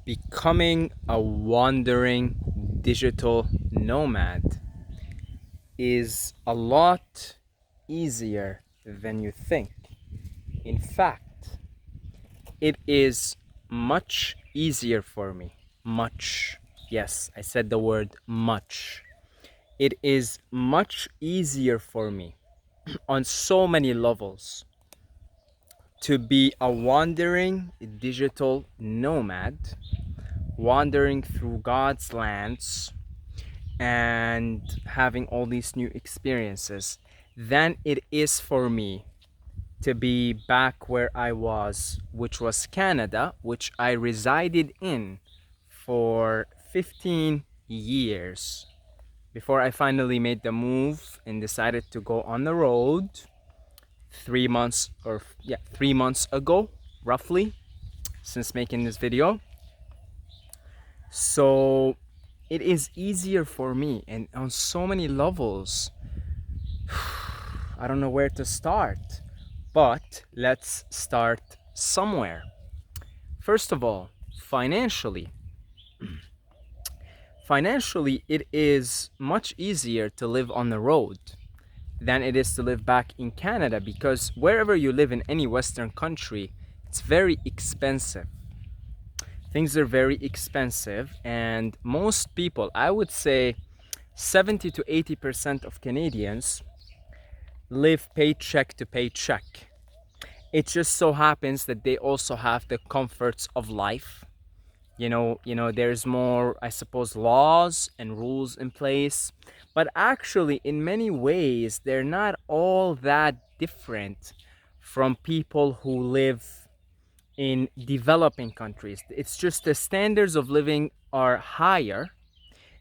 Becoming a wandering digital nomad is a lot easier than you think. In fact, it is much easier for me. Much. Yes, I said the word much. It is much easier for me on so many levels to be a wandering digital nomad, wandering through God's lands and having all these new experiences than it is for me to be back where I was, which was Canada, which I resided in for 15 years before I finally made the move and decided to go on the road 3 months ago, roughly, since making this video. So it is easier for me, and on so many levels. I don't know where to start, but let's start somewhere. First of all, financially. Financially, it is much easier to live on the road than it is to live back in Canada, because wherever you live in any Western country, it's very expensive. Things are very expensive, and most people, I would say 70 to 80% of Canadians live paycheck to paycheck. It just so happens that they also have the comforts of life. There's more, I suppose, laws and rules in place, but actually in many ways they're not all that different from people who live in developing countries. It's just the standards of living are higher.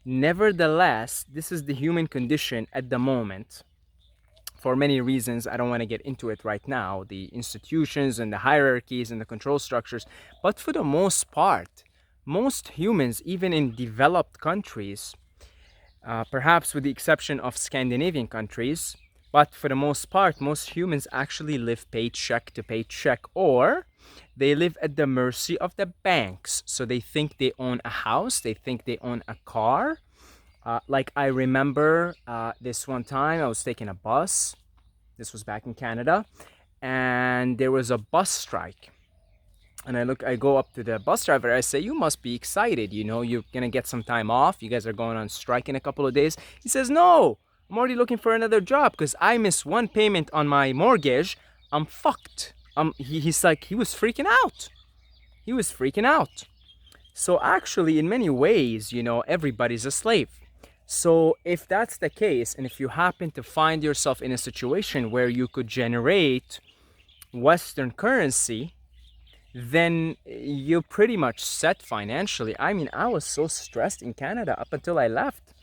Nevertheless, this is the human condition at the moment. For many reasons, I don't want to get into it right now, the institutions and the hierarchies and the control structures, but for the most part, most humans, even in developed countries, perhaps with the exception of Scandinavian countries, but for the most part, most humans actually live paycheck to paycheck, or they live at the mercy of the banks. So they think they own a house, they think they own a car. Like I remember this one time I was taking a bus. This was back in Canada, and there was a bus strike. And I go up to the bus driver. I say, "You must be excited. You're gonna get some time off. You guys are going on strike in a couple of days." He says, "No, I'm already looking for another job because I miss one payment on my mortgage. I'm fucked." He's like, he was freaking out. He was freaking out. So actually, in many ways, everybody's a slave. So if that's the case, and if you happen to find yourself in a situation where you could generate Western currency, then you're pretty much set financially. I mean, I was so stressed in Canada up until I left.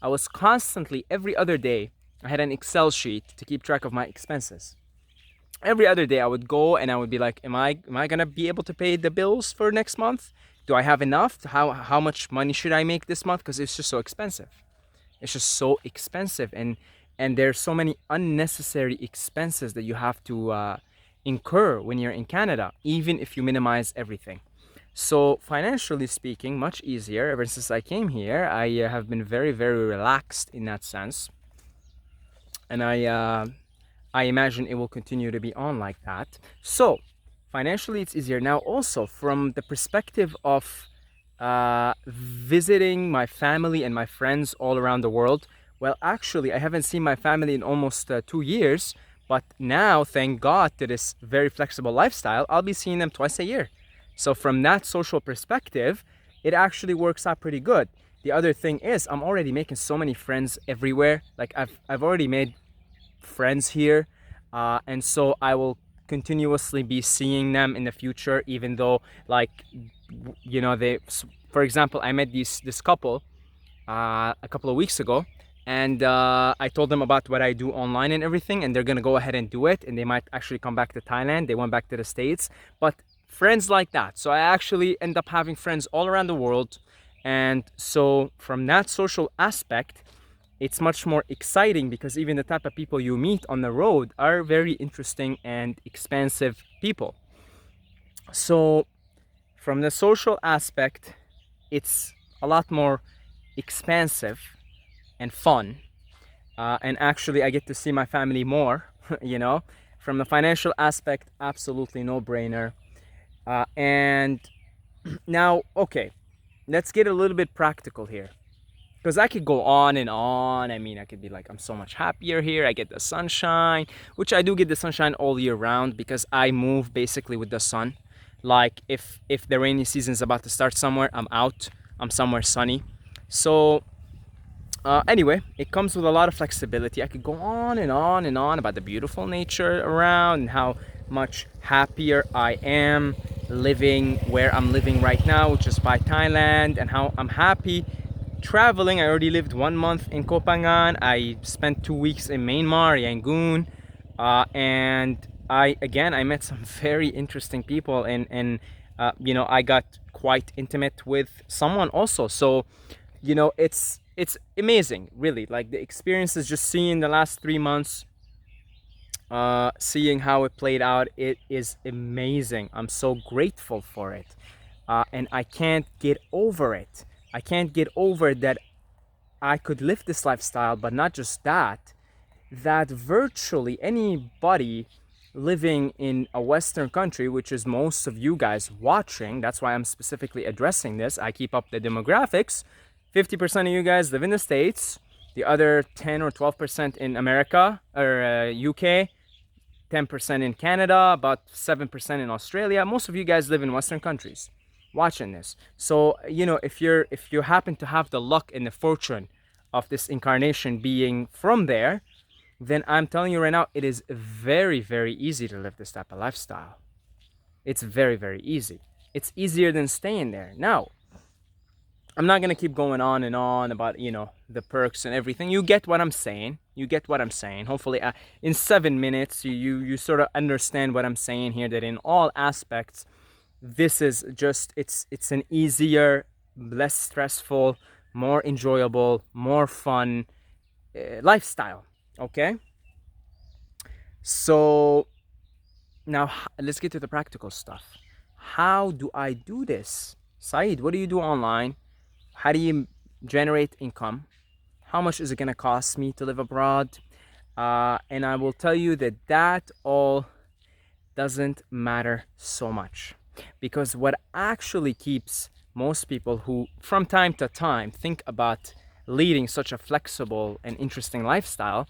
I was constantly, every other day, I had an Excel sheet to keep track of my expenses. Every other day I would go and I would be like, am I gonna be able to pay the bills for next month? Do I have enough? How much money should I make this month? Because it's just so expensive. It's just so expensive, and there's so many unnecessary expenses that you have to incur when you're in Canada, even if you minimize everything. So financially speaking, much easier. Ever since I came here, I have been very, very relaxed in that sense, and I imagine it will continue to be on like that. So financially, it's easier now. Also, from the perspective of visiting my family and my friends all around the world. Well, actually, I haven't seen my family in almost 2 years, but now, thank God to this very flexible lifestyle, I'll be seeing them twice a year. So from that social perspective, it actually works out pretty good. The other thing is, I'm already making so many friends everywhere. Like I've already made friends here, and so I will continuously be seeing them in the future, even though, like, they, for example, I met this couple a couple of weeks ago, and I told them about what I do online and everything, and they're gonna go ahead and do it, and they might actually come back to Thailand. They went back to the States, but friends like that. So I actually end up having friends all around the world, and so from that social aspect, it's much more exciting, because even the type of people you meet on the road are very interesting and expansive people. So From the social aspect, it's a lot more expansive and fun. And actually, I get to see my family more, you know. From the financial aspect, absolutely no brainer. And now, okay, let's get a little bit practical here. Because I could go on and on. I mean, I could be like, I'm so much happier here. I get the sunshine, which I do get the sunshine all year round because I move basically with the sun. Like if the rainy season is about to start somewhere, I'm out. I'm somewhere sunny. So anyway, it comes with a lot of flexibility. I could go on and on and on about the beautiful nature around and how much happier I am living where I'm living right now, which is by Thailand, and how I'm happy traveling. I already lived 1 month in Kopangan. I spent 2 weeks in Myanmar, Yangon, and I met some very interesting people, and I got quite intimate with someone also. So it's amazing, really. Like the experiences, just seeing the last 3 months, seeing how it played out, it is amazing. I'm so grateful for it, and I can't get over it. I can't get over that I could live this lifestyle, but not just that, that virtually anybody living in a Western country, which is most of you guys watching, that's why I'm specifically addressing this. I keep up the demographics. 50% of you guys live in the States, the other 10 or 12% in America or UK, 10% in Canada, about 7% in Australia. Most of you guys live in Western countries watching this. So, if you happen to have the luck and the fortune of this incarnation being from there, then I'm telling you right now, it is very, very easy to live this type of lifestyle. It's very, very easy. It's easier than staying there. Now, I'm not going to keep going on and on about, the perks and everything. You get what I'm saying. Hopefully, in 7 minutes, you sort of understand what I'm saying here, that in all aspects, this is just, it's an easier, less stressful, more enjoyable, more fun lifestyle. Okay? So now let's get to the practical stuff. How do I do this? Saeed, what do you do online? How do you generate income? How much is it going to cost me to live abroad? And I will tell you that all doesn't matter so much, because what actually keeps most people who from time to time think about leading such a flexible and interesting lifestyle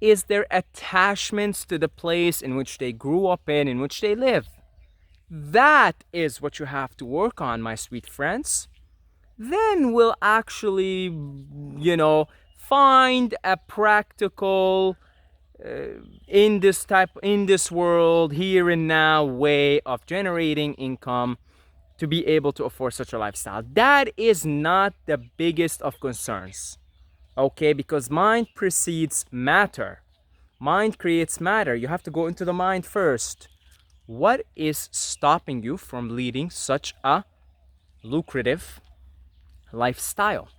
is their attachments to the place in which they grew up in which they live. That is what you have to work on, my sweet friends. Then we'll actually, find a practical, in this world, here and now way of generating income to be able to afford such a lifestyle. That is not the biggest of concerns, okay? Because mind precedes matter. Mind creates matter. You have to go into the mind first. What is stopping you from leading such a lucrative lifestyle?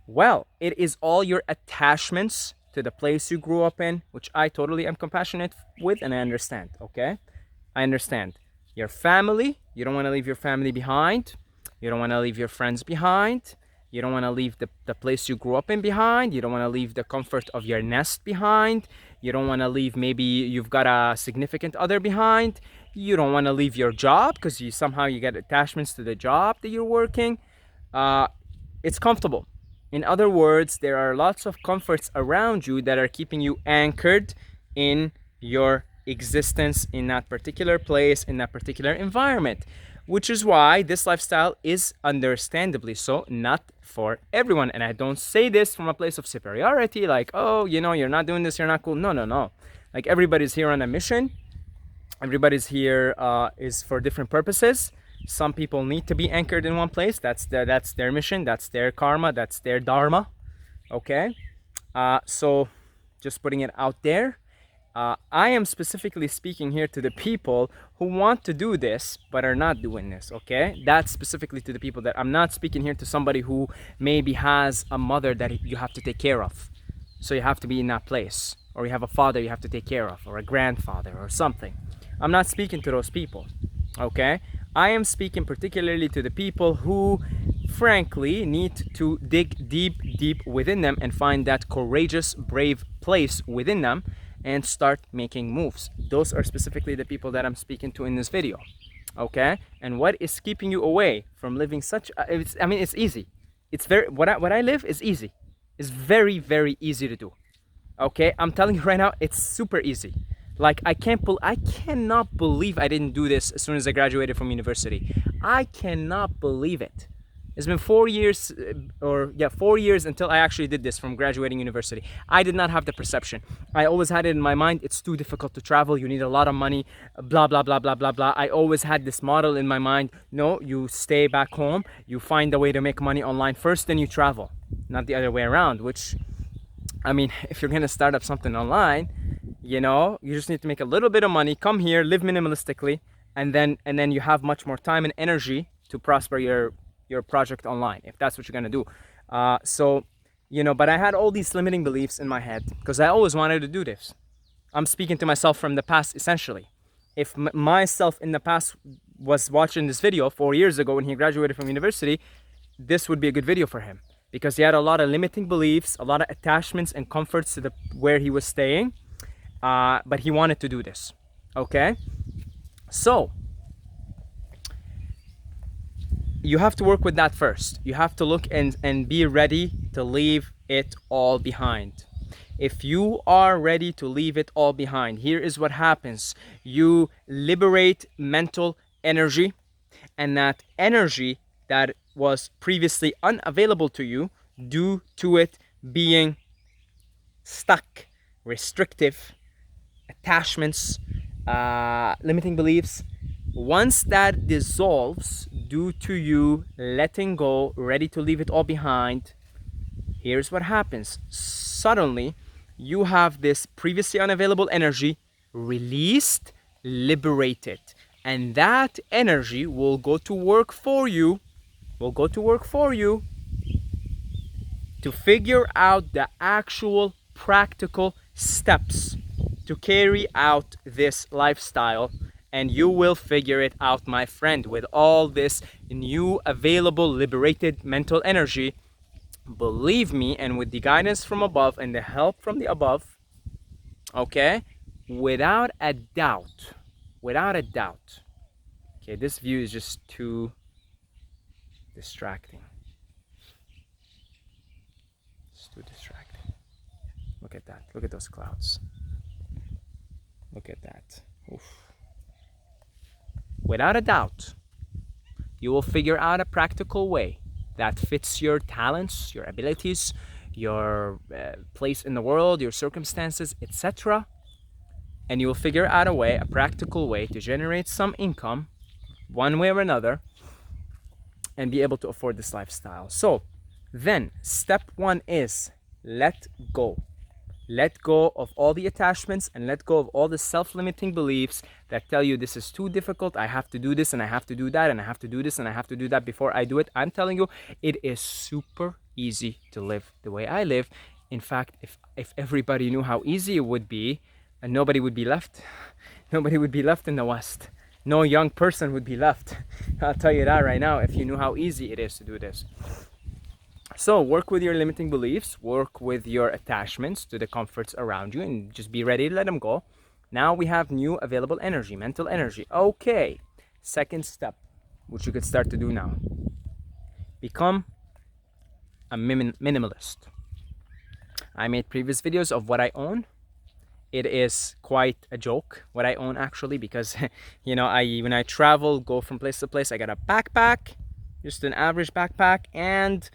Well, it is all your attachments to the place you grew up in, which I totally am compassionate with, and I understand, okay? I understand. Your family, you don't want to leave your family behind. You don't want to leave your friends behind. You don't want to leave the place you grew up in behind. You don't want to leave the comfort of your nest behind. You don't want to leave, maybe you've got a significant other behind. You don't want to leave your job because you get attachments to the job that you're working. It's comfortable. In other words, there are lots of comforts around you that are keeping you anchored in your existence in that particular place, in that particular environment, which is why this lifestyle is understandably so not for everyone. And I don't say this from a place of superiority, like, oh, you're not doing this, you're not cool. No. Like, everybody's here on a mission. Everybody's here is for different purposes. Some people need to be anchored in one place. That's their mission. That's their karma. That's their dharma. Okay? So just putting it out there. I am specifically speaking here to the people who want to do this but are not doing this, okay? That's specifically to the people that I'm not speaking here to somebody who maybe has a mother that you have to take care of. So you have to be in that place. Or you have a father you have to take care of, or a grandfather or something. I'm not speaking to those people. Okay, I am speaking particularly to the people who frankly need to dig deep within them and find that courageous, brave place within them and start making moves. Those are specifically the people that I'm speaking to in this video. Okay, and what is keeping you away from living such I mean, it's easy. It's very, what I live is easy. It's very easy to do. Okay, I'm telling you right now, it's super easy. Like, I cannot believe I didn't do this as soon as I graduated from university. I cannot believe it. It's been 4 years, or yeah, 4 years until I actually did this from graduating university. I did not have the perception. I always had it in my mind, it's too difficult to travel, you need a lot of money, blah, blah, blah, blah, blah, blah. I always had this model in my mind. No, you stay back home, you find a way to make money online first, then you travel. Not the other way around, which, I mean, if you're gonna start up something online, you just need to make a little bit of money, come here, live minimalistically, and then you have much more time and energy to prosper your project online, if that's what you're gonna do. But I had all these limiting beliefs in my head because I always wanted to do this. I'm speaking to myself from the past, essentially. If myself in the past was watching this video 4 years ago when he graduated from university, this would be a good video for him because he had a lot of limiting beliefs, a lot of attachments and comforts to where he was staying, but he wanted to do this. Okay, so you have to work with that first. You have to look and be ready to leave it all behind. If you are ready to leave it all behind, here is what happens. You liberate mental energy, and that energy that was previously unavailable to you due to it being stuck, restrictive, attachments, limiting beliefs. Once that dissolves due to you letting go, ready to leave it all behind, here's what happens. Suddenly, you have this previously unavailable energy released, liberated, and that energy will go to work for you, to figure out the actual practical steps to carry out this lifestyle. And you will figure it out, my friend, with all this new available liberated mental energy. Believe me, and with the guidance from above and the help from the above, okay, without a doubt. Okay, this view is just too distracting. It's too distracting. Look at that. Look at those clouds. Look at that. Oof. Without a doubt, you will figure out a practical way that fits your talents, your abilities, your place in the world, your circumstances, etc. And you will figure out a practical way to generate some income, one way or another, and be able to afford this lifestyle. So then, step one is let go. Let go of all the attachments and let go of all the self-limiting beliefs that tell you this is too difficult, I have to do this and I have to do that and I have to do this and I have to do that before I do it. I'm telling you, it is super easy to live the way I live. In fact, if everybody knew how easy it would be, and nobody would be left. Nobody would be left in the West. No young person would be left. I'll tell you that right now, if you knew how easy it is to do this. So work with your limiting beliefs, work with your attachments to the comforts around you, and just be ready to let them go. Now we have new available energy, mental energy. Okay, second step, which you could start to do now. Become a minimalist. I made previous videos of what I own. It is quite a joke what I own, actually, because when I travel, go from place to place, I got a backpack, just an average backpack, and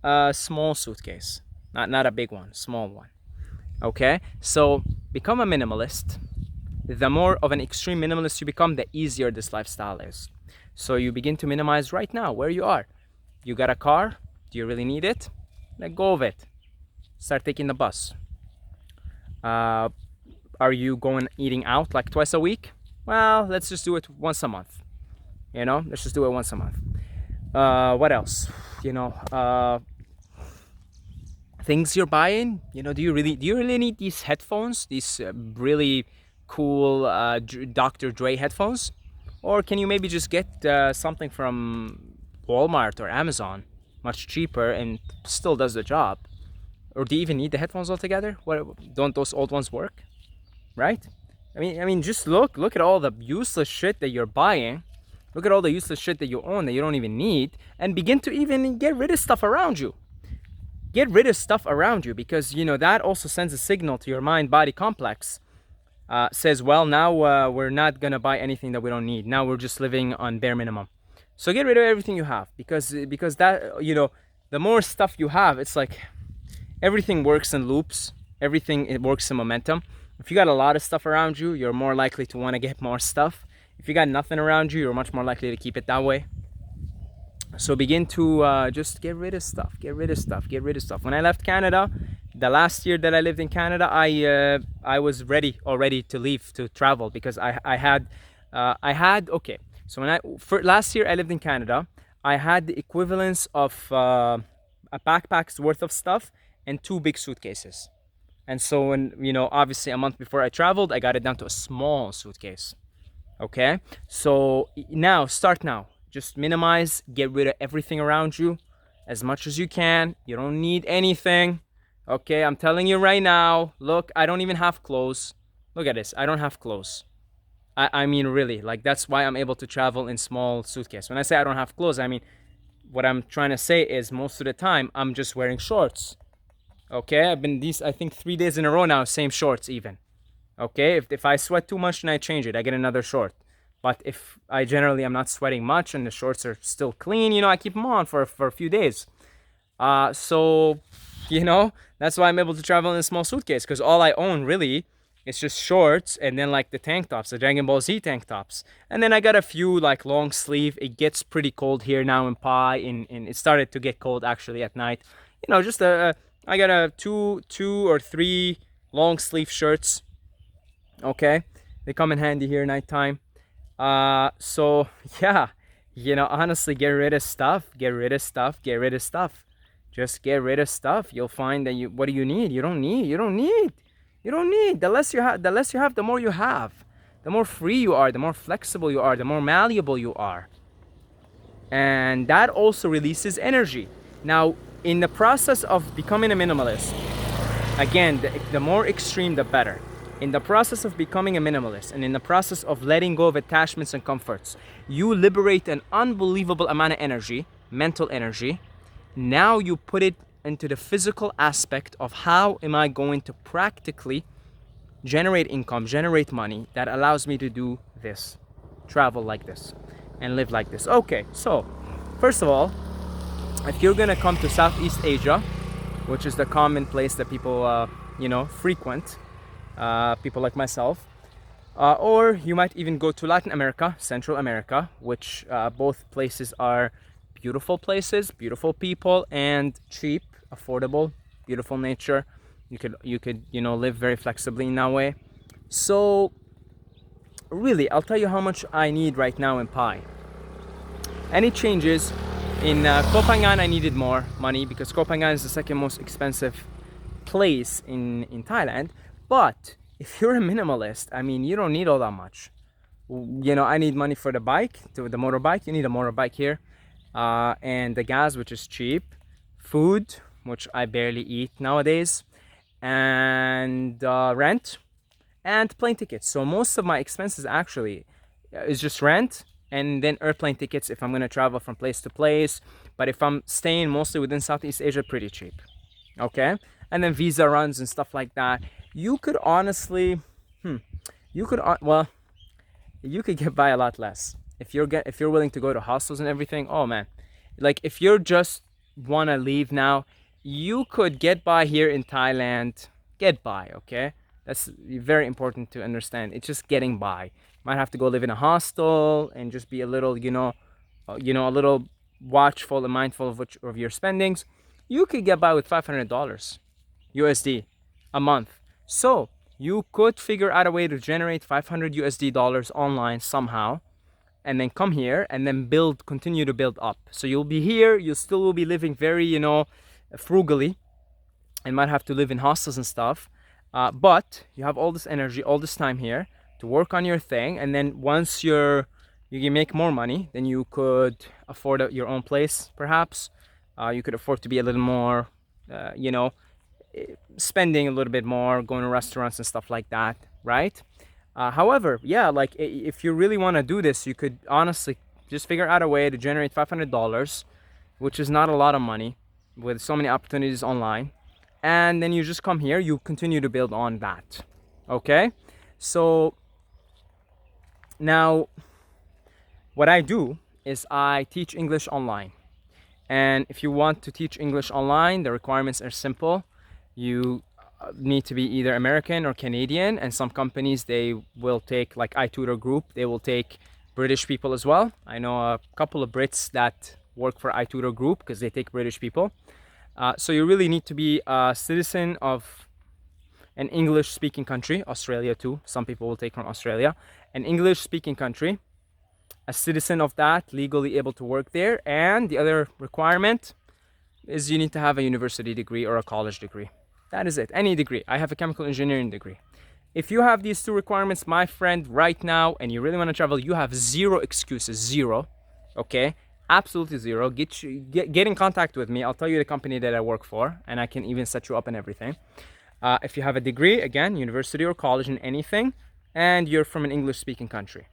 a small suitcase. Not a big one, small one. Okay, so become a minimalist. The more of an extreme minimalist you become, the easier this lifestyle is. So you begin to minimize right now where you are. You got a car, do you really need it? Let go of it. Start taking the bus. Are you going eating out like twice a week? Well, let's just do it once a month. Let's just do it once a month. What else? Things you're buying. Do you really need these headphones? These really cool Dr. Dre headphones? Or can you maybe just get something from Walmart or Amazon, much cheaper and still does the job? Or do you even need the headphones altogether? What, don't those old ones work? Right? I mean, just look at all the useless shit that you're buying. Look at all the useless shit that you own that you don't even need, and begin to even get rid of stuff around you. Get rid of stuff around you, because that also sends a signal to your mind-body complex. Says, well, now we're not gonna buy anything that we don't need. Now we're just living on bare minimum. So get rid of everything you have, because that the more stuff you have, it's like everything works in loops. Everything, it works in momentum. If you got a lot of stuff around you, you're more likely to want to get more stuff. If you got nothing around you, you're much more likely to keep it that way. So begin to just get rid of stuff. Get rid of stuff. Get rid of stuff. When I left Canada, the last year that I lived in Canada, I was ready already to leave, to travel, because I had okay. So for last year I lived in Canada, I had the equivalence of a backpack's worth of stuff and 2 big suitcases. And so when, obviously a month before I traveled, I got it down to a small suitcase. Okay? So start now. Just minimize, get rid of everything around you as much as you can. You don't need anything. Okay? I'm telling you right now. Look, I don't even have clothes. Look at this. I don't have clothes. I mean, really. Like, that's why I'm able to travel in small suitcase. When I say I don't have clothes, I mean, what I'm trying to say is most of the time, I'm just wearing shorts. Okay, I've been I think 3 days in a row now, same shorts even. Okay, if I sweat too much, then I change it, I get another short. But if I'm not sweating much and the shorts are still clean, I keep them on for a few days. So that's why I'm able to travel in a small suitcase, because all I own really is just shorts, and then like the tank tops, the Dragon Ball Z tank tops. And then I got a few like long sleeve. It gets pretty cold here now in Pai, and it started to get cold actually at night. Just I got a two or three long sleeve shirts. Okay, they come in handy here nighttime. So yeah, honestly, get rid of stuff. Get rid of stuff. Get rid of stuff. Just get rid of stuff. You'll find that what do you need? You don't need. You don't need. You don't need. The less you have, the more you have. The more free you are, the more flexible you are, the more malleable you are. And that also releases energy. Now, in the process of becoming a minimalist, again, the more extreme, the better. In the process of becoming a minimalist, and in the process of letting go of attachments and comforts, you liberate an unbelievable amount of energy, mental energy. Now you put it into the physical aspect of how am I going to practically generate income, generate money that allows me to do this, travel like this, and live like this. Okay, so first of all, if you're gonna come to Southeast Asia, which is the common place that people frequent, people like myself, or you might even go to Latin America, Central America, which both places are beautiful places, beautiful people, and cheap, affordable, beautiful nature. You could live very flexibly in that way. So really, I'll tell you how much I need right now in Pai. Any changes in Koh Phangan, I needed more money, because Koh Phangan is the second most expensive place in Thailand. But if you're a minimalist, I mean, you don't need all that much. I need money for the bike, to the motorbike. You need a motorbike here, and the gas, which is cheap, food, which I barely eat nowadays, and rent, and plane tickets. So most of my expenses actually is just rent, and then airplane tickets if I'm going to travel from place to place. But if I'm staying mostly within Southeast Asia, pretty cheap. Okay, and then visa runs and stuff like that. You could honestly, you could get by a lot less if you're willing to go to hostels and everything. Oh man, like if you're just want to leave now, you could get by here in Thailand. Get by, okay? That's very important to understand. It's just getting by. Might have to go live in a hostel and just be a little, a little watchful and mindful of your spendings. You could get by with $500 USD a month. So you could figure out a way to generate 500 USD dollars online somehow, and then come here and then continue to build up. So you'll be here, you still will be living very, frugally, and might have to live in hostels and stuff. But you have all this energy, all this time here to work on your thing. And then once you're, you can make more money, then you could afford your own place, perhaps. You could afford to be a little more, you know, spending a little bit more, going to restaurants and stuff like that, right? However, yeah, like if you really want to do this, you could honestly just figure out a way to generate $500, which is not a lot of money, with so many opportunities online. And then you just come here, you continue to build on that. Okay? So now, what I do is I teach English online. And if you want to teach English online, the requirements are simple. You need to be either American or Canadian, and some companies, they will take, like iTutor Group, they will take British people as well. I know a couple of Brits that work for iTutor Group because they take British people. So you really need to be a citizen of an English speaking country, Australia too. Some people will take from Australia. An English speaking country, a citizen of that, legally able to work there. And the other requirement is you need to have a university degree or a college degree. That is it, any degree. I have a chemical engineering degree. If you have these two requirements, my friend, right now, and you really want to travel, you have zero excuses, zero, okay? Absolutely zero. Get in contact with me. I'll tell you the company that I work for, and I can even set you up and everything. If you have a degree, again, university or college in anything, and you're from an English-speaking country,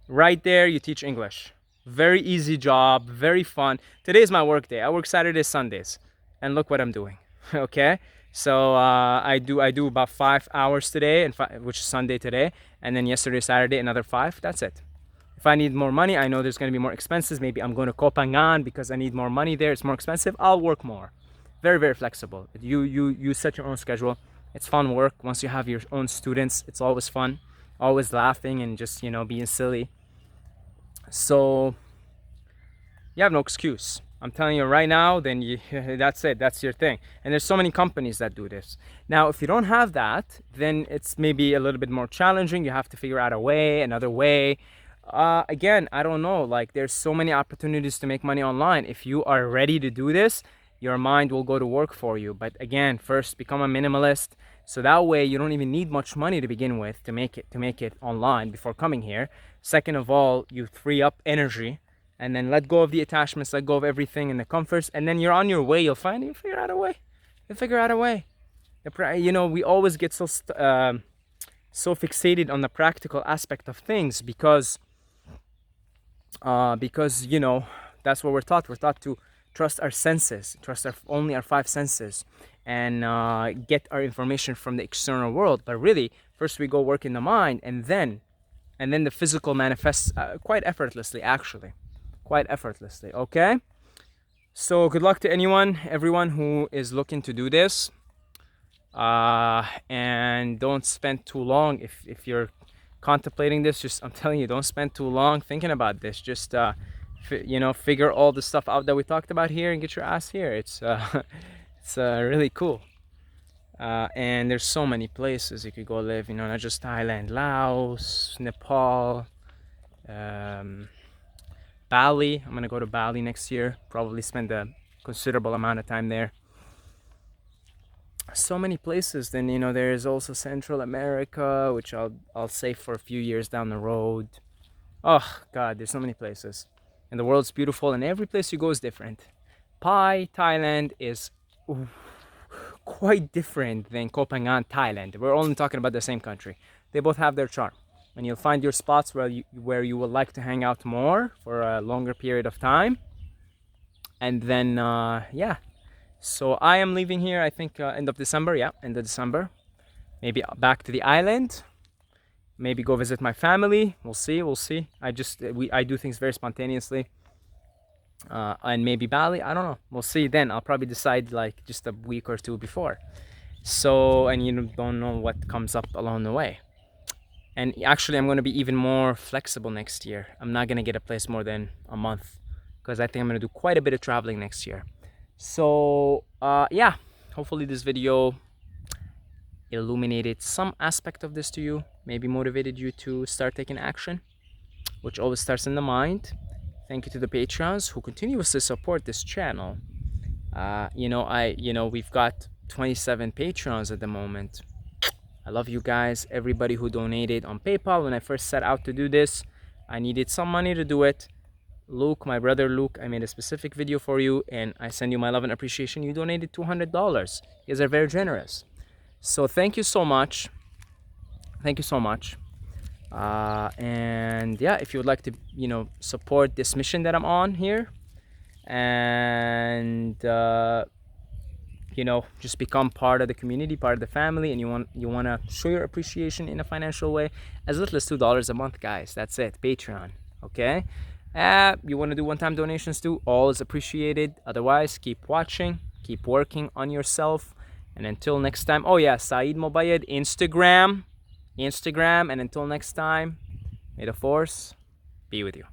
right there, you teach English. Very easy job, very fun. Today is my work day. I work Saturdays, Sundays, and look what I'm doing. Okay, so I do about 5 hours today, and which is Sunday today, and then yesterday, Saturday, another 5. That's it. If I need more money, I know there's going to be more expenses. Maybe I'm going to Koh Phangan because I need more money there. It's more expensive. I'll work more. Very, very flexible. You set your own schedule. It's fun work. Once you have your own students, it's always fun, always laughing and just, you know, being silly. So you have no excuse. I'm telling you right now, then that's it. That's your thing. And there's so many companies that do this. Now, if you don't have that, then it's maybe a little bit more challenging. You have to figure out a way, another way. Again, I don't know. Like, there's so many opportunities to make money online. If you are ready to do this, your mind will go to work for you. But again, first become a minimalist. So that way you don't even need much money to begin with to make it online before coming here. Second of all, you free up energy, and then let go of the attachments, let go of everything and the comforts, and then you're on your way. You'll figure out a way. You'll figure out a way. You know, we always get so fixated on the practical aspect of things because you know, that's what we're taught. We're taught to trust our senses, trust only our 5 senses, and get our information from the external world. But really, first we go work in the mind, and then the physical manifests quite effortlessly, actually. Quite effortlessly, okay? So good luck to everyone who is looking to do this. And don't spend too long if you're contemplating this. Just, I'm telling you, don't spend too long thinking about this. Just you know, figure all the stuff out that we talked about here and get your ass here. It's it's really cool. And there's so many places you could go live, you know, not just Thailand, Laos, Nepal, Bali. I'm gonna go to Bali next year, probably spend a considerable amount of time there. So many places. Then, you know, there is also Central America, which I'll save for a few years down the road. Oh God, there's so many places, and the world's beautiful, and every place you go is different. Thailand is quite different than Koh Phangan, Thailand. We're only talking about the same country. They both have their charm, and you'll find your spots where you would like to hang out more for a longer period of time. And then yeah, so I am leaving here, I think end of December. Yeah, end of December. Maybe back to the island, maybe go visit my family. We'll see. I do things very spontaneously. And maybe Bali, I don't know, we'll see. Then I'll probably decide like just a week or two before. So, and you don't know what comes up along the way. And actually, I'm going to be even more flexible next year. I'm not going to get a place more than a month, because I think I'm going to do quite a bit of traveling next year. So yeah, hopefully this video illuminated some aspect of this to you, maybe motivated you to start taking action, which always starts in the mind. Thank you to the Patreons who continuously support this channel. You know, we've got 27 Patreons at the moment. I love you guys. Everybody who donated on PayPal when I first set out to do this, I needed some money to do it. Luke, my brother Luke, I made a specific video for you, and I send you my love and appreciation. You donated $200. You guys are very generous. So thank you so much. Thank you so much. And yeah, if you would like to, support this mission that I'm on here, and just become part of the community, part of the family, and you want to show your appreciation in a financial way, as little as $2 a month, guys. That's it. Patreon. Okay. You want to do one-time donations too? All is appreciated. Otherwise, keep watching, keep working on yourself, and until next time. Oh yeah, Saeed Mobayed, Instagram, and until next time, may the force be with you.